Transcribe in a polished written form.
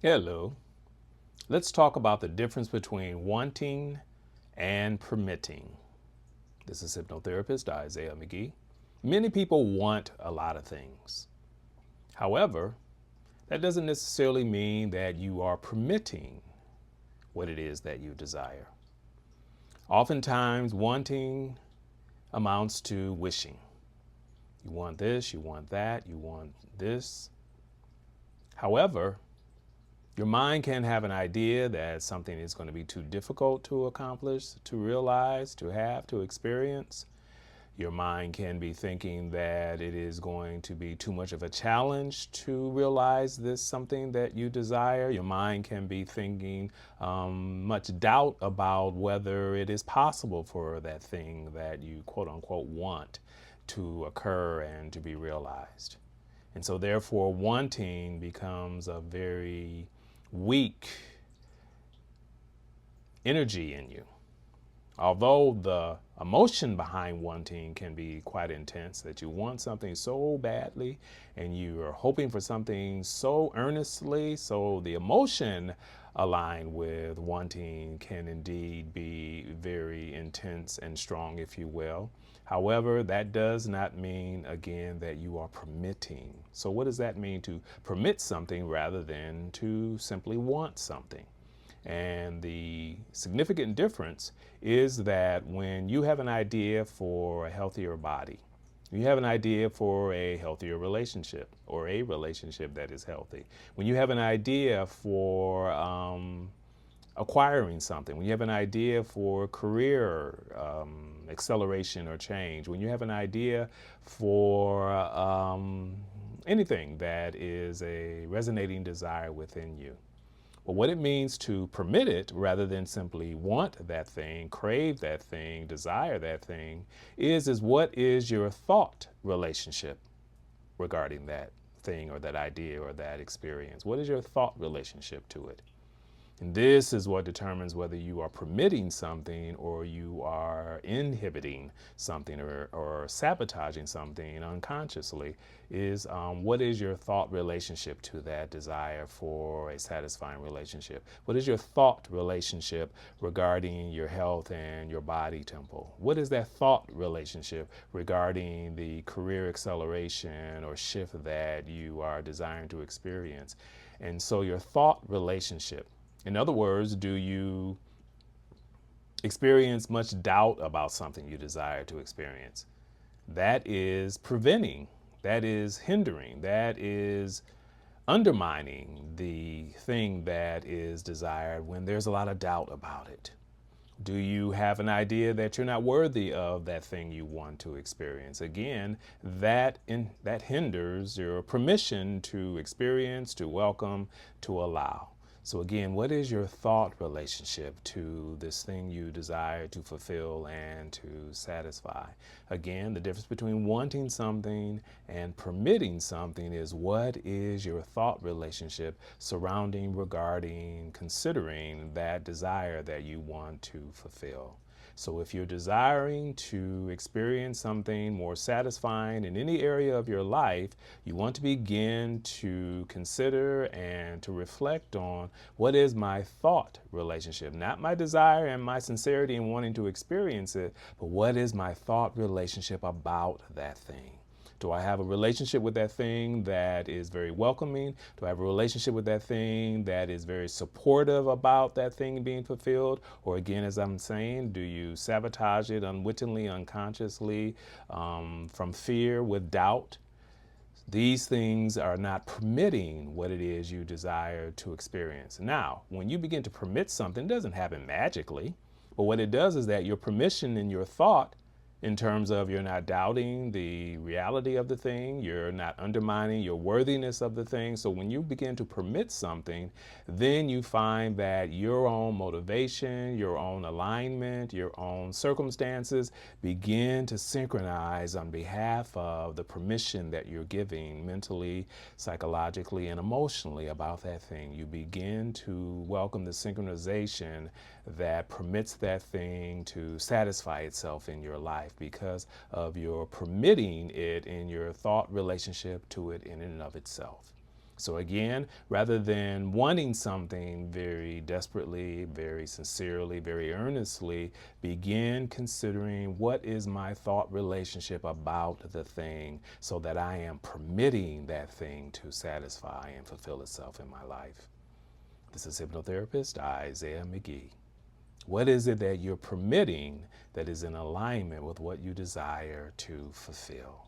Hello. Let's talk about the difference between wanting and permitting. This is hypnotherapist Isaiah McGee. Many people want a lot of things. However, that doesn't necessarily mean that you are permitting what it is that you desire. Oftentimes, wanting amounts to wishing. You want this, you want that, you want this. However, your mind can have an idea that something is going to be too difficult to accomplish, to realize, to have, to experience. Your mind can be thinking that it is going to be too much of a challenge to realize this something that you desire. Your mind can be thinking much doubt about whether it is possible for that thing that you quote unquote want to occur and to be realized. And so therefore wanting becomes a very weak energy in you. Although the emotion behind wanting can be quite intense, that you want something so badly and you are hoping for something so earnestly, so the emotion aligned with wanting can indeed be very intense and strong, if you will. However, that does not mean, again, that you are permitting. So what does that mean, to permit something rather than to simply want something? And the significant difference is that when you have an idea for a healthier body, you have an idea for a healthier relationship or a relationship that is healthy, when you have an idea for acquiring something, when you have an idea for career acceleration or change, when you have an idea for anything that is a resonating desire within you. But what it means to permit it rather than simply want that thing, crave that thing, desire that thing, is what is your thought relationship regarding that thing or that idea or that experience? What is your thought relationship to it? And this is what determines whether you are permitting something or you are inhibiting something or sabotaging something unconsciously, is what is your thought relationship to that desire for a satisfying relationship? What is your thought relationship regarding your health and your body temple? What is that thought relationship regarding the career acceleration or shift that you are desiring to experience? And so your thought relationship, in other words, do you experience much doubt about something you desire to experience? That is preventing, that is hindering, that is undermining the thing that is desired when there's a lot of doubt about it. Do you have an idea that you're not worthy of that thing you want to experience? Again, that hinders your permission to experience, to welcome, to allow. So again, what is your thought relationship to this thing you desire to fulfill and to satisfy? Again, the difference between wanting something and permitting something is what is your thought relationship surrounding, regarding, considering that desire that you want to fulfill. So if you're desiring to experience something more satisfying in any area of your life, you want to begin to consider and to reflect on, what is my thought relationship? Not my desire and my sincerity in wanting to experience it, but what is my thought relationship about that thing? Do I have a relationship with that thing that is very welcoming? Do I have a relationship with that thing that is very supportive about that thing being fulfilled? Or again, as I'm saying, do you sabotage it unwittingly, unconsciously, from fear, with doubt? These things are not permitting what it is you desire to experience. Now, when you begin to permit something, it doesn't happen magically, but what it does is that your permission in your thought, in terms of you're not doubting the reality of the thing, you're not undermining your worthiness of the thing. So when you begin to permit something, then you find that your own motivation, your own alignment, your own circumstances begin to synchronize on behalf of the permission that you're giving mentally, psychologically, and emotionally about that thing. You begin to welcome the synchronization that permits that thing to satisfy itself in your life because of your permitting it in your thought relationship to it in and of itself. So again, rather than wanting something very desperately, very sincerely, very earnestly, begin considering what is my thought relationship about the thing so that I am permitting that thing to satisfy and fulfill itself in my life. This is Hypnotherapist Isaiah McGee. What is it that you're permitting that is in alignment with what you desire to fulfill?